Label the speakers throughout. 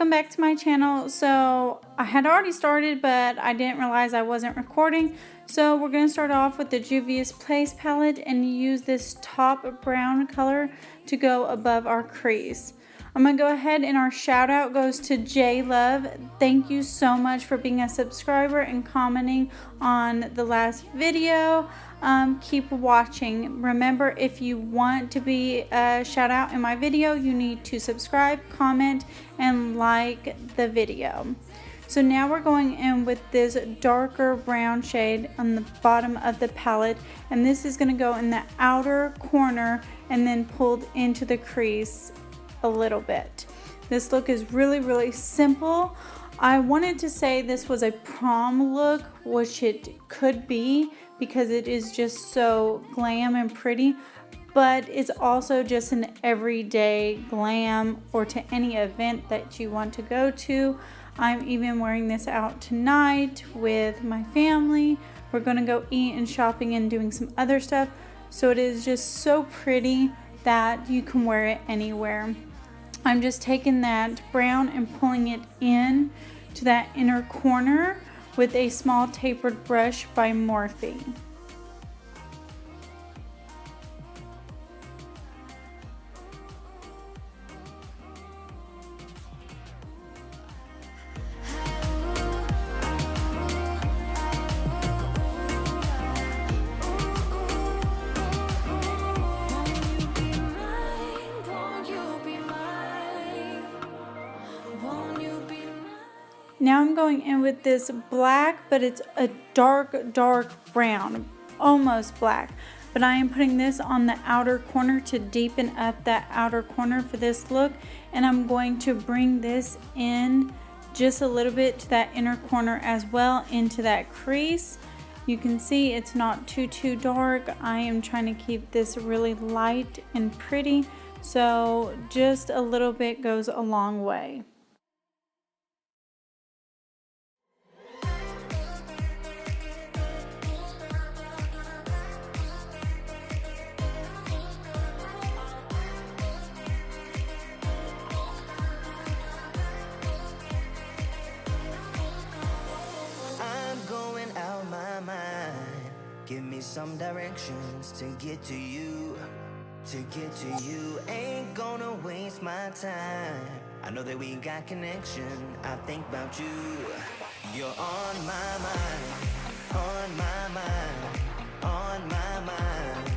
Speaker 1: welcome back to my channel. So I had already started, but I didn't realize I wasn't recording. So we're going to start off with the Juvia's Place palette and use this top brown color to go above our crease. I'm going to go ahead and our shout out goes to J-Love. Thank you so much for being a subscriber and commenting on the last video. Keep watching. Remember, if you want to be a shout out in my video, you need to subscribe, comment, and like the video. So now we're going in with this darker brown shade on the bottom of the palette, and this is going to go in the outer corner and then pulled into the crease a little bit. This look is really simple. I wanted to say this was a prom look, which it could be because it is just so glam and pretty, but it's also just an everyday glam or to any event that you want to go to. I'm even wearing this out tonight with my family. We're gonna go eat and shopping and doing some other stuff. So it is just so pretty that you can wear it anywhere. I'm just taking that brown and pulling it in to that inner corner with a small tapered brush by Morphe. Now I'm going in with this black, but it's a dark brown, almost black. But I am putting this on the outer corner to deepen up that outer corner for this look. And I'm going to bring this in just a little bit to that inner corner as well, into that crease. You can see it's not too dark. I am trying to keep this really light and pretty. So just a little bit goes a long way.
Speaker 2: Give me some directions to get to you, ain't gonna waste my time. I know that we got connection, I think about you. You're on my mind, on my mind, on my mind.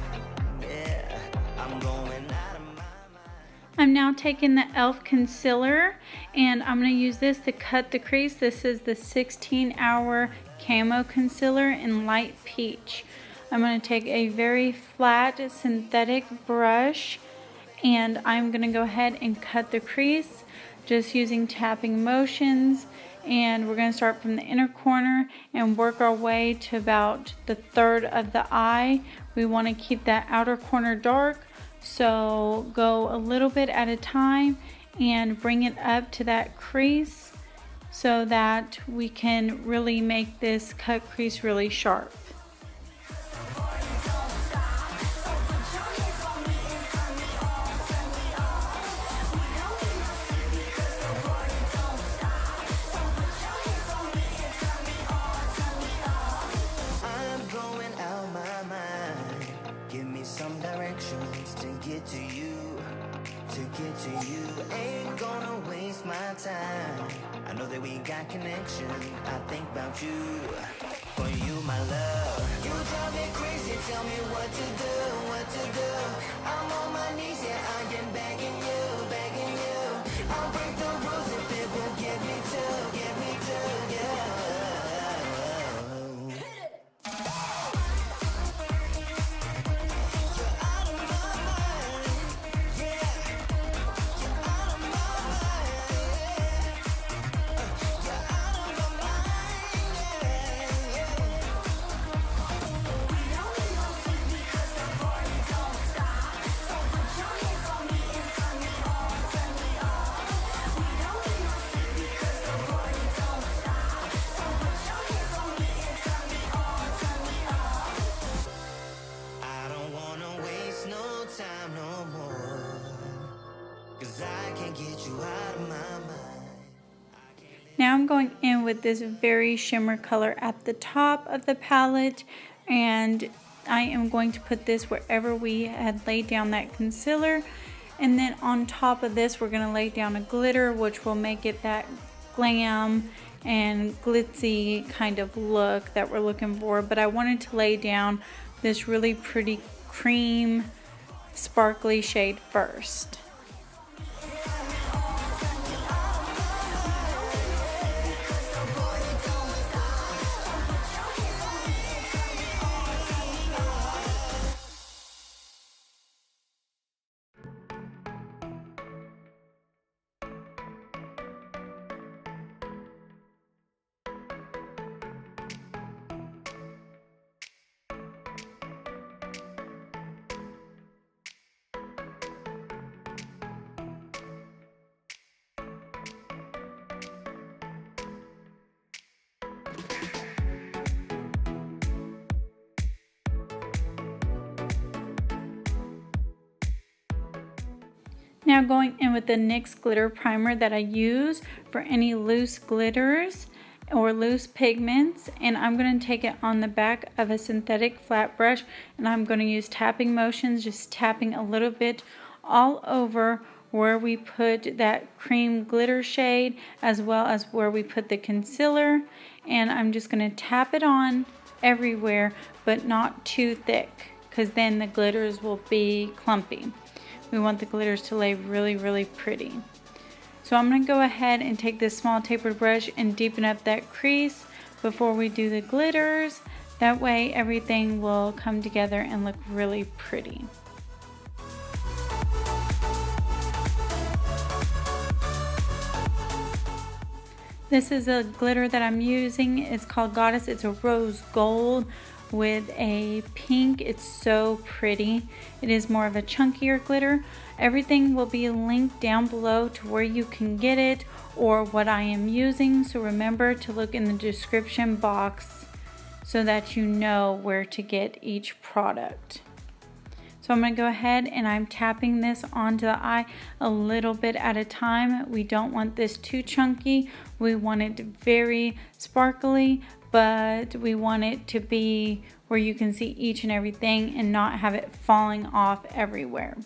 Speaker 2: Yeah, I'm going out of my mind.
Speaker 1: I'm now taking the E.L.F. concealer and I'm going to use this to cut the crease. This is the 16-hour Camo Concealer in light peach. I'm going to take a very flat synthetic brush and I'm going to go ahead and cut the crease just using tapping motions, and we're going to start from the inner corner and work our way to about the third of the eye. We want to keep that outer corner dark, so go a little bit at a time and bring it up to that crease so that we can really make this cut crease really sharp.
Speaker 2: I'm going out my mind. Give me some directions to get to you, ain't gonna waste my time. I know that we got connection, I think about you. For you, my love, you drive me crazy, tell me what to do. I'm on my knees, yeah, I am begging you. I'll break the rules if it will get me to, yeah.
Speaker 3: For me
Speaker 1: in with this very shimmer color at the top of the palette, and I am going to put this wherever we had laid down that concealer. And then on top of this, we're going to lay down a glitter, which will make it that glam and glitzy kind of look that we're looking for. But I wanted to lay down this really pretty cream sparkly shade first. Now going in with the NYX Glitter Primer that I use for any loose glitters or loose pigments, and I'm going to take it on the back of a synthetic flat brush, and I'm going to use tapping motions, just tapping a little bit all over where we put that cream glitter shade as well as where we put the concealer, and I'm just going to tap it on everywhere, but not too thick, because then the glitters will be clumpy. We want the glitters to lay really, really pretty. So I'm going to go ahead and take this small tapered brush and deepen up that crease before we do the glitters. That way everything will come together and look really pretty. This is a glitter that I'm using. It's called Goddess. It's a rose gold with a pink. It's so pretty. It is more of a chunkier glitter. Everything will be linked down below to where you can get it or what I am using. So remember to look in the description box so that you know where to get each product. So I'm going to go ahead and I'm tapping this onto the eye a little bit at a time. We don't want this too chunky. We want it very sparkly, but we want it to be where you can see each and everything and not have it falling off everywhere.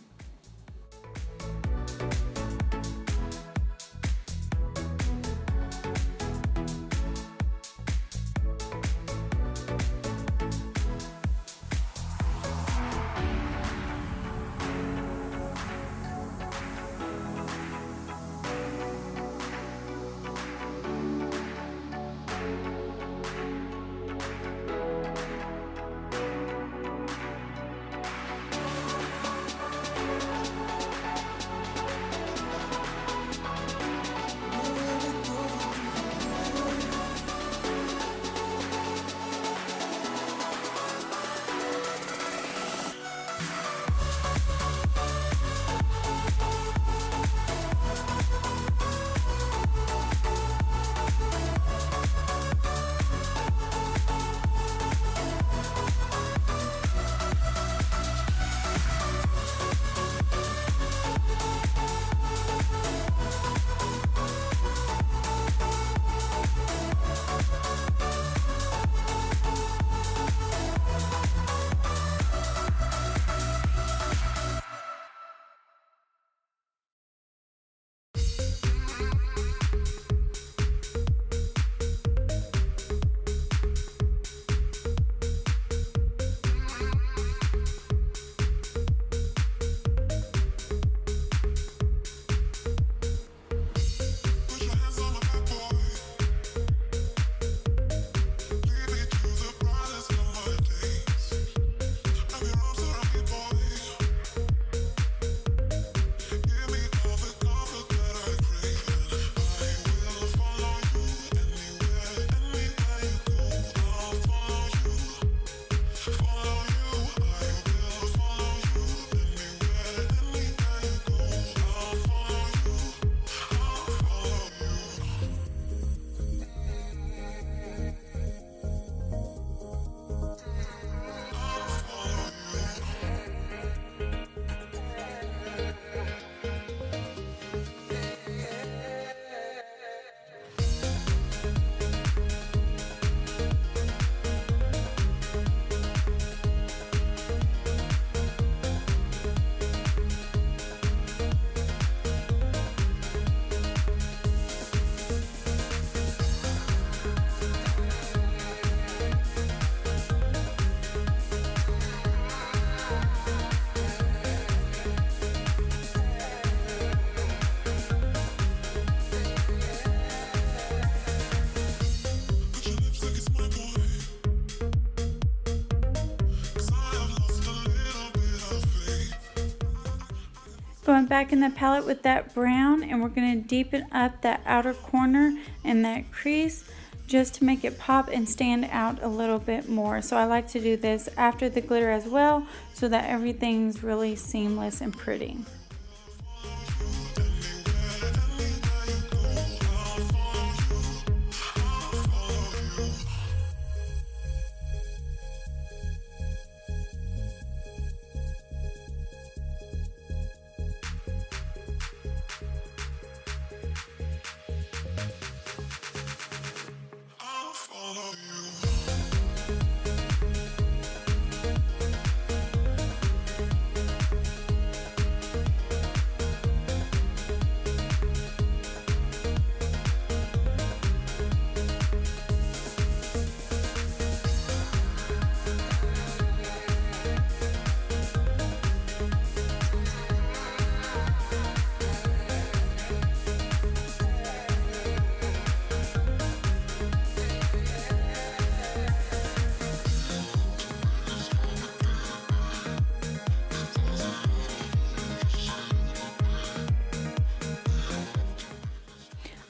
Speaker 1: going back in the palette with that brown, and we're going to deepen up that outer corner and that crease just to make it pop and stand out a little bit more. So I like to do this after the glitter as well, so that everything's really seamless and pretty.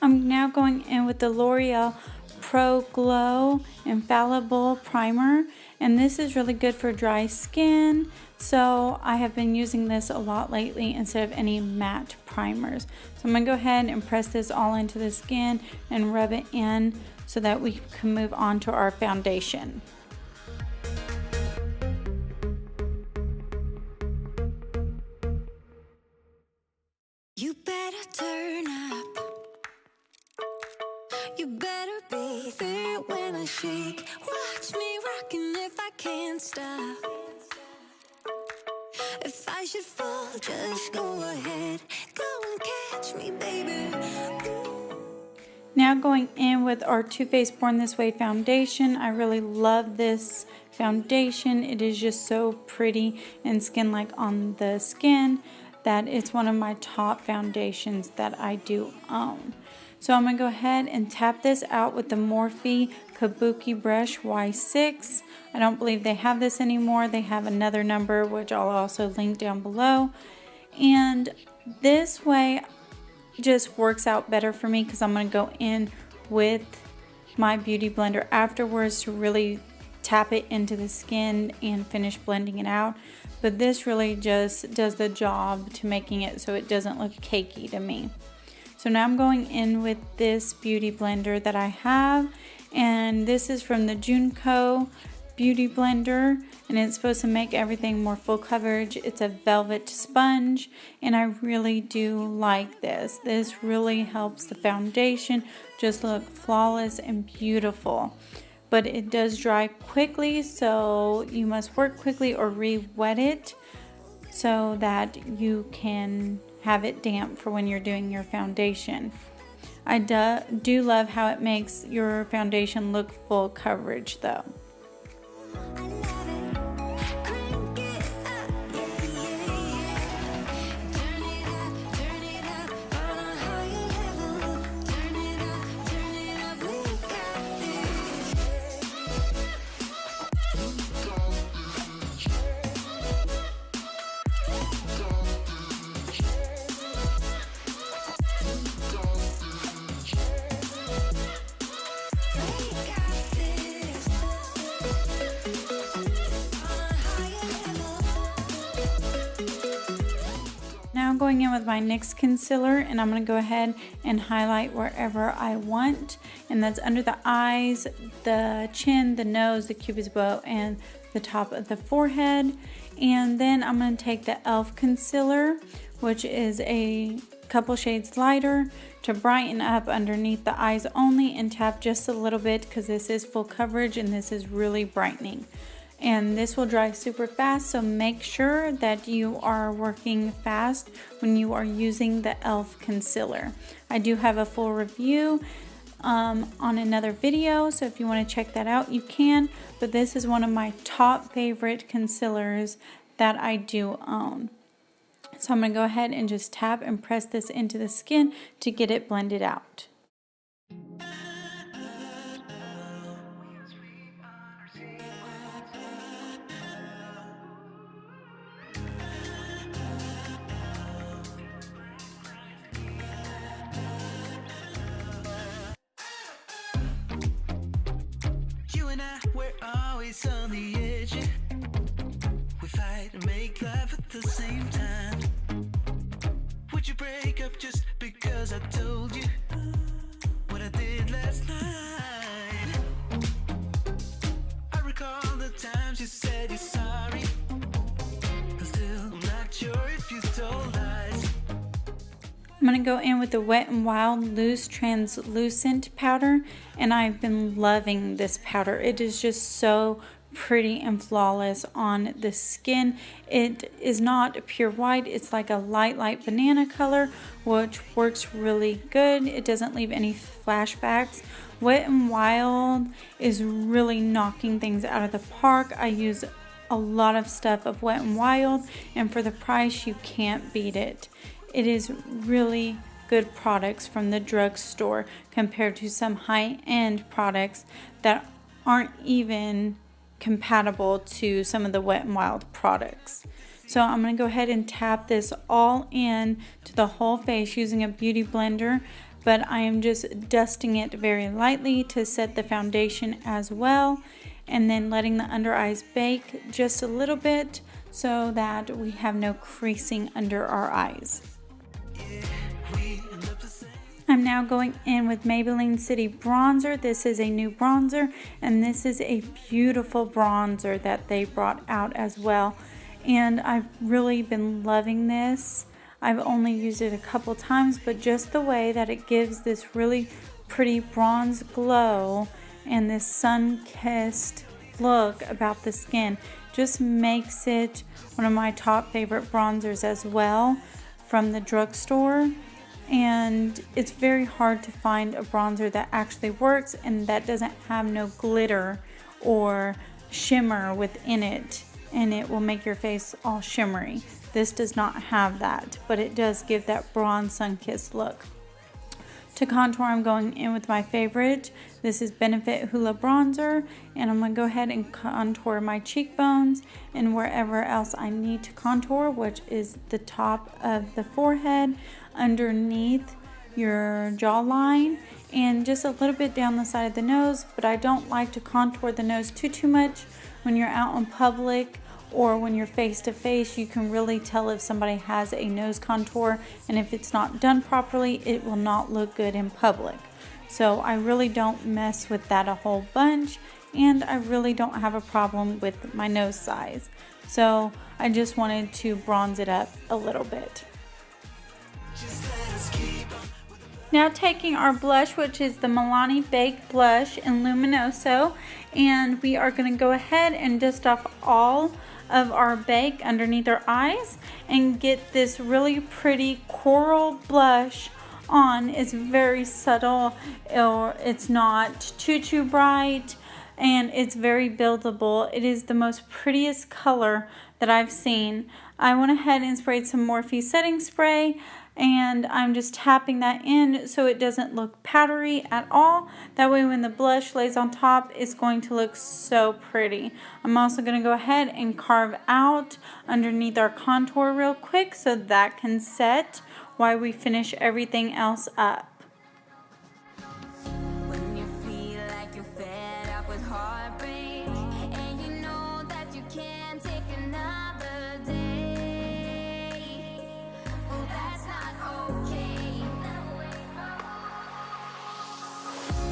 Speaker 1: I'm now going in with the L'Oreal Pro Glow Infallible Primer, and this is really good for dry skin, so I have been using this a lot lately instead of any matte primers. So I'm going to go ahead and press this all into the skin and rub it in so that we can move on to our foundation.
Speaker 2: You better turn up. You better be there when I shake. Watch me rocking if I can't stop. If I should fall, just go ahead. Go and catch me, baby.
Speaker 1: Now going in with our Too Faced Born This Way foundation. I really love this foundation. It is just so pretty and skin-like on the skin that it's one of my top foundations that I do own. So I'm going to go ahead and tap this out with the Morphe Kabuki Brush Y6. I don't believe they have this anymore. They have another number, which I'll also link down below. And this way just works out better for me because I'm going to go in with my beauty blender afterwards to really tap it into the skin and finish blending it out. But this really just does the job to making it so it doesn't look cakey to me. So now I'm going in with this beauty blender that I have, and this is from the Junko beauty blender, and it's supposed to make everything more full coverage. It's a velvet sponge, and I really do like this. This really helps the foundation just look flawless and beautiful. But it does dry quickly, so you must work quickly or re-wet it so that you can have it damp for when you're doing your foundation. I do love how it makes your foundation look full coverage though. Now I'm going in with my NYX concealer, and I'm going to go ahead and highlight wherever I want, and that's under the eyes, the chin, the nose, the cupid's bow, and the top of the forehead. And then I'm going to take the E.L.F. concealer, which is a couple shades lighter, to brighten up underneath the eyes only, and tap just a little bit because this is full coverage and this is really brightening. And this will dry super fast, so make sure that you are working fast when you are using the E.L.F. concealer. I do have a full review on another video, so if you want to check that out you can, but this is one of my top favorite concealers that I do own. So I'm going to go ahead and just tap and press this into the skin to get it blended out.
Speaker 2: and I, we're always on the edge. We fight and make love at the same time. Would you break up just because I told you what I did last night? I recall the times you said you're sorry. I'm still not sure if you told lies.
Speaker 1: I'm going to go in with the Wet n Wild Loose Translucent Powder, and I've been loving this powder. It is just so pretty and flawless on the skin. It is not pure white, it's like a light banana color, which works really good. It doesn't leave any flashbacks. Wet n Wild is really knocking things out of the park. I use a lot of stuff of Wet n Wild, and for the price, you can't beat it. It is really good products from the drugstore compared to some high-end products that aren't even compatible to some of the Wet n Wild products. So I'm going to go ahead and tap this all in to the whole face using a beauty blender, but I am just dusting it very lightly to set the foundation as well, and then letting the under eyes bake just a little bit so that we have no creasing under our eyes. I'm now going in with Maybelline City Bronzer. This is a new bronzer, and this is a beautiful bronzer that they brought out as well. And I've really been loving this. I've only used it a couple times, but just the way that it gives this really pretty bronze glow and this sun-kissed look about the skin just makes it one of my top favorite bronzers as well from the drugstore. And it's very hard to find a bronzer that actually works and that doesn't have no glitter or shimmer within it, and it will make your face all shimmery. This does not have that, but it does give that bronze sun-kissed look. To contour, I'm going in with my favorite. This is Benefit Hoola Bronzer, and I'm going to go ahead and contour my cheekbones and wherever else I need to contour, which is the top of the forehead, underneath your jawline, and just a little bit down the side of the nose. But I don't like to contour the nose too much. When you're out in public or when you're face to face, you can really tell if somebody has a nose contour, and if it's not done properly, it will not look good in public. So I really don't mess with that a whole bunch, and I really don't have a problem with my nose size. So I just wanted to bronze it up a little bit. Now taking our blush, which is the Milani Baked Blush in Luminoso, and we are going to go ahead and dust off all of our bake underneath our eyes and get this really pretty coral blush on. It's very subtle, or it's not too bright, and it's very buildable. It is the most prettiest color that I've seen. I went ahead and sprayed some Morphe setting spray, and I'm just tapping that in so it doesn't look powdery at all. That way when the blush lays on top, it's going to look so pretty. I'm also going to go ahead and carve out underneath our contour real quick so that can set while we finish everything else up.
Speaker 3: When you feel like you're fed up with heartbreak and you know that you can't take another day, well, that's not okay.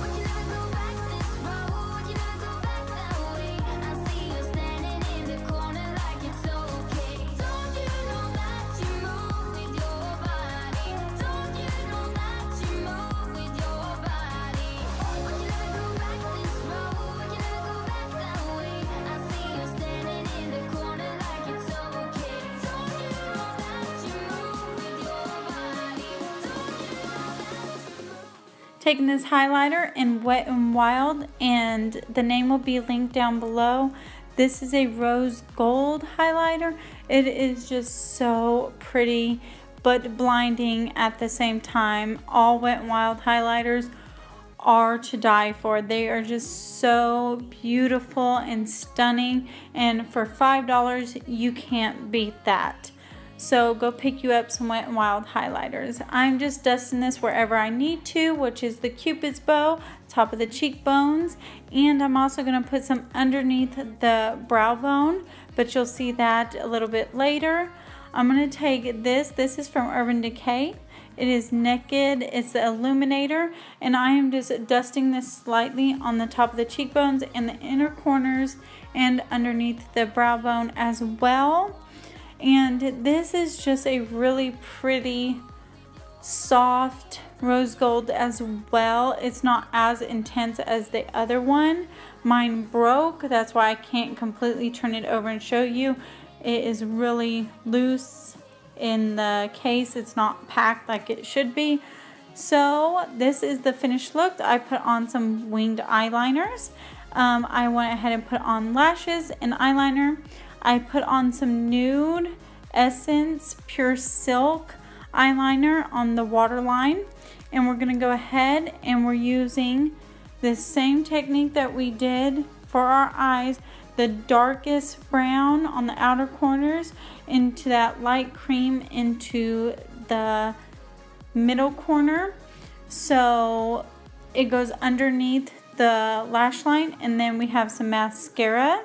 Speaker 3: Would you never go back this road? You never go back that way. I see you standing in the corner like it's okay. Don't you know that you move with your body? Don't you know that you move with your body? Would you never go back this road? You never go back that way. I see you standing in the corner like it's okay. Don't you know that you move with your body? Don't you know that you move?
Speaker 1: Taking this highlighter in Wet n Wild, and the name will be linked down below. This is a rose gold highlighter. It is just so pretty but blinding at the same time. All Wet n Wild highlighters are to die for. They are just so beautiful and stunning, and for $5 you can't beat that. So go pick you up some Wet n Wild highlighters. I'm just dusting this wherever I need to, which is the Cupid's bow, top of the cheekbones, and I'm also going to put some underneath the brow bone, but you'll see that a little bit later. I'm going to take this is from Urban Decay. It is Naked, it's the Illuminator, and I am just dusting this slightly on the top of the cheekbones and the inner corners and underneath the brow bone as well. And this is just a really pretty soft rose gold as well. It's not as intense as the other one. Mine broke, that's why I can't completely turn it over and show you. It is really loose in the case. It's not packed like it should be. So this is the finished look. I put on some winged eyeliners. I went ahead and put on lashes and eyeliner. I put on some Nude Essence Pure Silk eyeliner on the waterline, and we're going to go ahead and we're using the same technique that we did for our eyes, the darkest brown on the outer corners into that light cream into the middle corner, so it goes underneath the lash line. And then we have some mascara,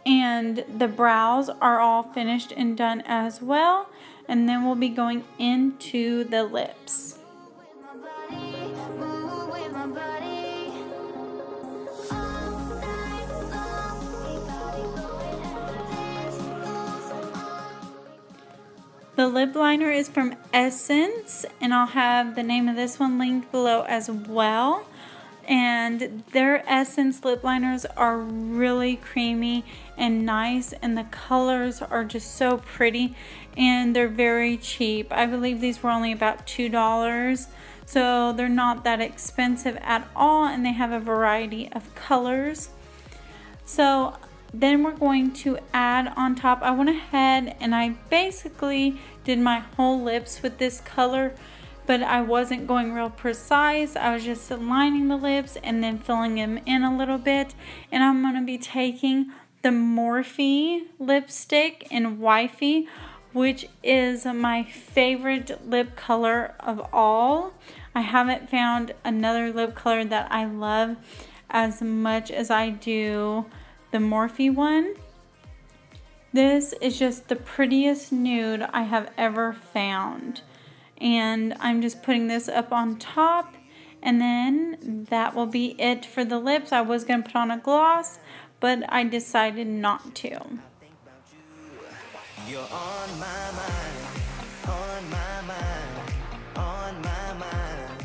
Speaker 1: and the brows are all finished and done as well. And then we'll be going into the lips. The lip liner is from Essence, and I'll have the name of this one linked below as well. And their Essence lip liners are really creamy and nice, and the colors are just so pretty, and they're very cheap. I believe these were only about $2, so they're not that expensive at all, and they have a variety of colors. So then we're going to add on top, I went ahead and I basically did my whole lips with this color, but I wasn't going real precise. I was just lining the lips and then filling them in a little bit. And I'm going to be taking the Morphe lipstick in Wifey, which is my favorite lip color of all. I haven't found another lip color that I love as much as I do the Morphe one. This is just the prettiest nude I have ever found. And I'm just putting this up on top, and then that will be it for the lips. I was going to put on a gloss, but I decided not to.
Speaker 2: You're on my mind, on my mind, on my mind.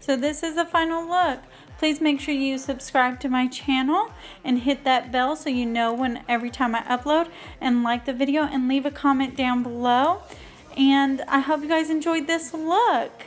Speaker 1: So this is the final look. Please make sure you subscribe to my channel and hit that bell so you know when every time I upload, and like the video and leave a comment down below. And I hope you guys enjoyed this look.